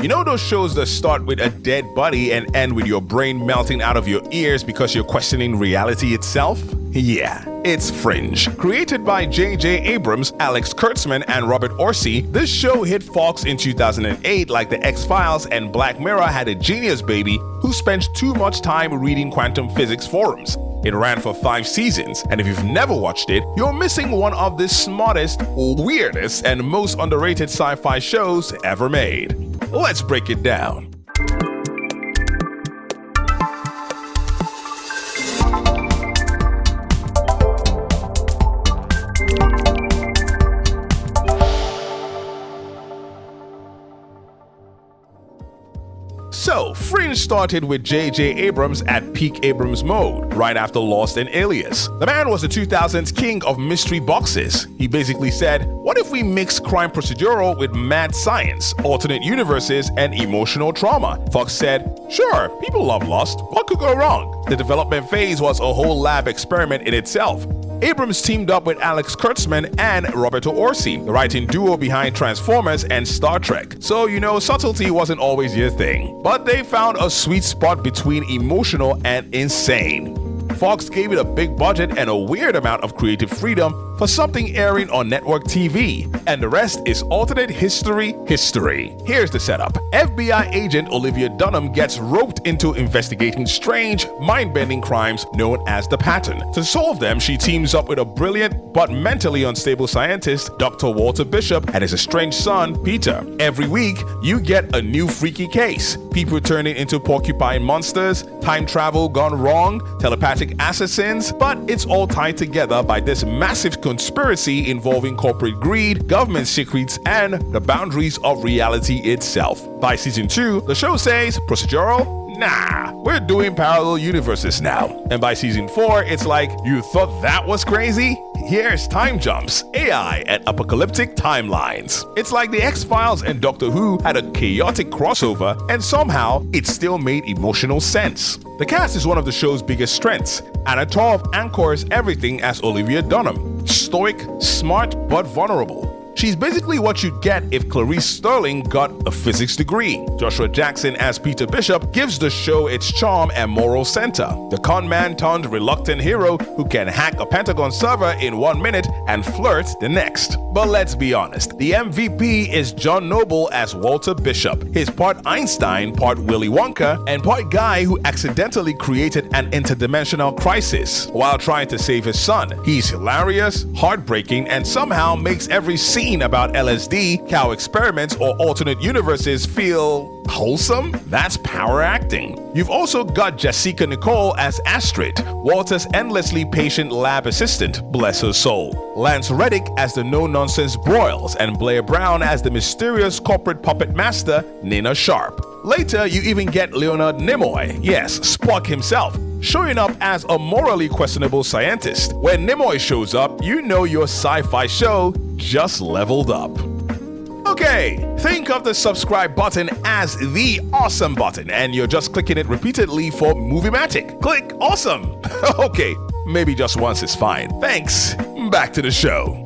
You know those shows that start with a dead body and end with your brain melting out of your ears because you're questioning reality itself? Yeah, it's Fringe. Created by J.J. Abrams, Alex Kurtzman, and Robert Orci, this show hit Fox in 2008 like The X-Files and Black Mirror had a genius baby who spent too much time reading quantum physics forums. It ran for 5 seasons, and if you've never watched it, you're missing one of the smartest, weirdest, and most underrated sci-fi shows ever made. Let's break it down. So, Fringe started with J.J. Abrams at peak Abrams mode, right after Lost and Alias. The man was the 2000s king of mystery boxes. He basically said, what if we mix crime procedural with mad science, alternate universes, and emotional trauma? Fox said, sure, people love Lost. What could go wrong? The development phase was a whole lab experiment in itself. Abrams teamed up with Alex Kurtzman and Roberto Orci, the writing duo behind Transformers and Star Trek. So, subtlety wasn't always your thing. But they found a sweet spot between emotional and insane. Fox gave it a big budget and a weird amount of creative freedom for something airing on network TV, and the rest is alternate history. Here's the setup. FBI agent Olivia Dunham gets roped into investigating strange, mind-bending crimes known as the Pattern. To solve them, she teams up with a brilliant but mentally unstable scientist, Dr. Walter Bishop, and his estranged son, Peter. Every week, you get a new freaky case. People turning into porcupine monsters, time travel gone wrong, telepathic assassins, but it's all tied together by this massive conspiracy involving corporate greed, government secrets, and the boundaries of reality itself. By season 2, the show says, procedural? Nah, we're doing parallel universes now. And by season 4, it's like, you thought that was crazy? Here's time jumps, AI, and apocalyptic timelines. It's like the X-Files and Doctor Who had a chaotic crossover, and somehow it still made emotional sense. The cast is one of the show's biggest strengths. Anna Torv anchors everything as Olivia Dunham. Stoic, smart, but vulnerable. She's basically what you'd get if Clarice Sterling got a physics degree. Joshua Jackson as Peter Bishop gives the show its charm and moral center. The con man turned reluctant hero who can hack a Pentagon server in 1 minute and flirt the next. But let's be honest, the MVP is John Noble as Walter Bishop. He's part Einstein, part Willy Wonka, and part guy who accidentally created an interdimensional crisis while trying to save his son. He's hilarious, heartbreaking, and somehow makes every scene about LSD, cow experiments, or alternate universes feel wholesome? That's power acting. You've also got Jessica Nicole as Astrid, Walter's endlessly patient lab assistant, bless her soul. Lance Reddick as the no-nonsense Broyles, and Blair Brown as the mysterious corporate puppet master, Nina Sharp. Later, you even get Leonard Nimoy, yes, Spock himself, showing up as a morally questionable scientist. When Nimoy shows up, you know your sci-fi show just leveled up. Okay, think of the subscribe button as the awesome button, and you're just clicking it repeatedly for Movie-matic. Click awesome. Okay, maybe just once is fine. Thanks. Back to the show.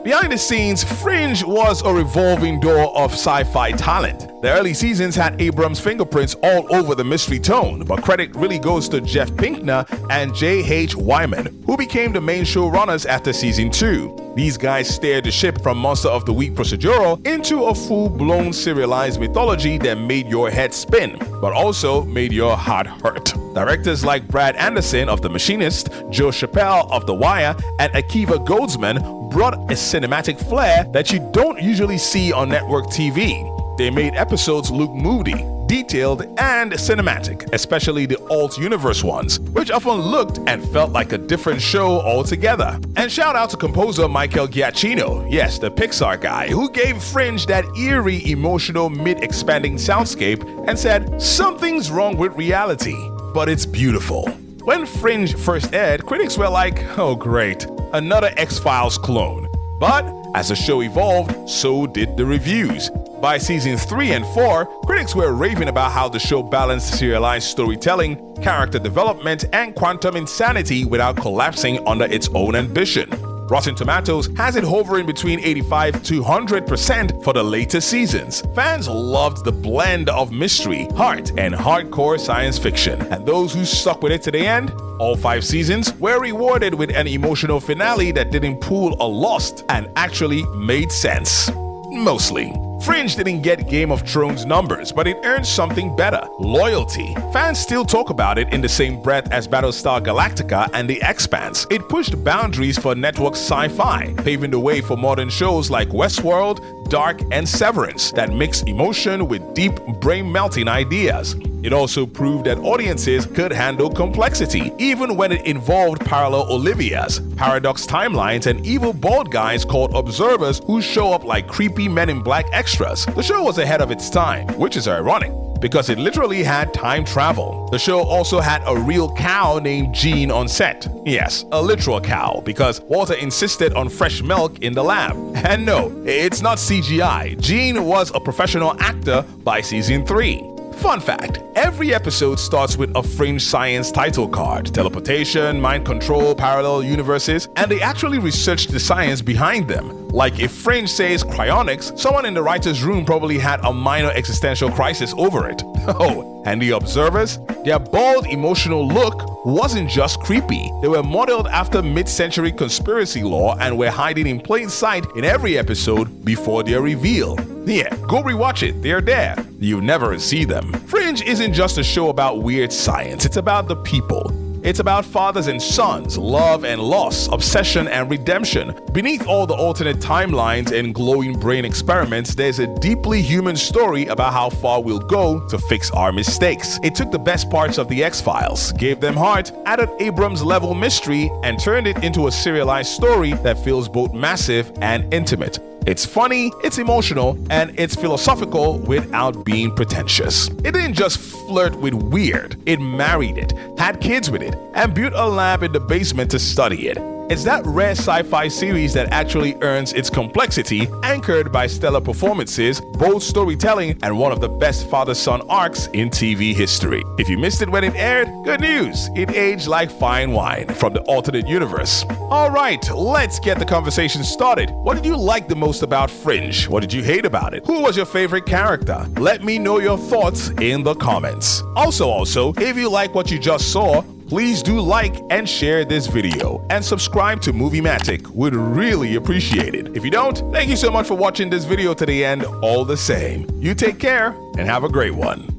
Behind the scenes, Fringe was a revolving door of sci-fi talent. The early seasons had Abrams' fingerprints all over the mystery tone, but credit really goes to Jeff Pinkner and J.H. Wyman, who became the main showrunners after season 2. These guys steered the ship from Monster of the Week procedural into a full-blown serialized mythology that made your head spin, but also made your heart hurt. Directors like Brad Anderson of The Machinist, Joe Chappelle of The Wire, and Akiva Goldsman brought a cinematic flair that you don't usually see on network TV. They made episodes look moody, detailed, and cinematic, especially the alt-universe ones, which often looked and felt like a different show altogether. And shout out to composer Michael Giacchino, yes, the Pixar guy, who gave Fringe that eerie, emotional, mid-expanding soundscape and said, something's wrong with reality, but it's beautiful. When Fringe first aired, critics were like, oh great, another X-Files clone. But as the show evolved, so did the reviews. By seasons 3 and 4, critics were raving about how the show balanced serialized storytelling, character development, and quantum insanity without collapsing under its own ambition. Rotten Tomatoes has it hovering between 85 to 100% for the later seasons. Fans loved the blend of mystery, heart, and hardcore science fiction, and those who stuck with it to the end, all 5 seasons, were rewarded with an emotional finale that didn't pull a Lost and actually made sense. Mostly. Fringe didn't get Game of Thrones numbers, but it earned something better: loyalty. Fans still talk about it in the same breath as Battlestar Galactica and The Expanse. It pushed boundaries for network sci-fi, paving the way for modern shows like Westworld, Dark, and Severance that mix emotion with deep, brain-melting ideas. It also proved that audiences could handle complexity, even when it involved parallel Olivias, paradox timelines, and evil bald guys called observers who show up like creepy Men in Black extras. The show was ahead of its time, which is ironic, because it literally had time travel. The show also had a real cow named Jean on set. Yes, a literal cow, because Walter insisted on fresh milk in the lab. And no, it's not CGI. Jean was a professional actor by season 3. Fun fact, every episode starts with a Fringe science title card: teleportation, mind control, parallel universes, and they actually researched the science behind them. Like if Fringe says cryonics, someone in the writer's room probably had a minor existential crisis over it. Oh, and the observers? Their bald, emotional look wasn't just creepy. They were modeled after mid-century conspiracy lore and were hiding in plain sight in every episode before their reveal. Yeah, go rewatch it, they're there. You never see them. Fringe isn't just a show about weird science, it's about the people. It's about fathers and sons, love and loss, obsession and redemption. Beneath all the alternate timelines and glowing brain experiments, there's a deeply human story about how far we'll go to fix our mistakes. It took the best parts of the X-Files, gave them heart, added Abrams-level mystery, and turned it into a serialized story that feels both massive and intimate. It's funny, it's emotional, and it's philosophical without being pretentious. It didn't just flirt with weird, it married it, had kids with it, and built a lab in the basement to study it. It's that rare sci-fi series that actually earns its complexity, anchored by stellar performances, bold storytelling, and one of the best father-son arcs in TV history. If you missed it when it aired, good news, it aged like fine wine from the alternate universe. Alright, let's get the conversation started. What did you like the most about Fringe? What did you hate about it? Who was your favorite character? Let me know your thoughts in the comments. Also, if you like what you just saw, please do like and share this video, and subscribe to Moviematic, would really appreciate it. If you don't, thank you so much for watching this video to the end all the same. You take care and have a great one.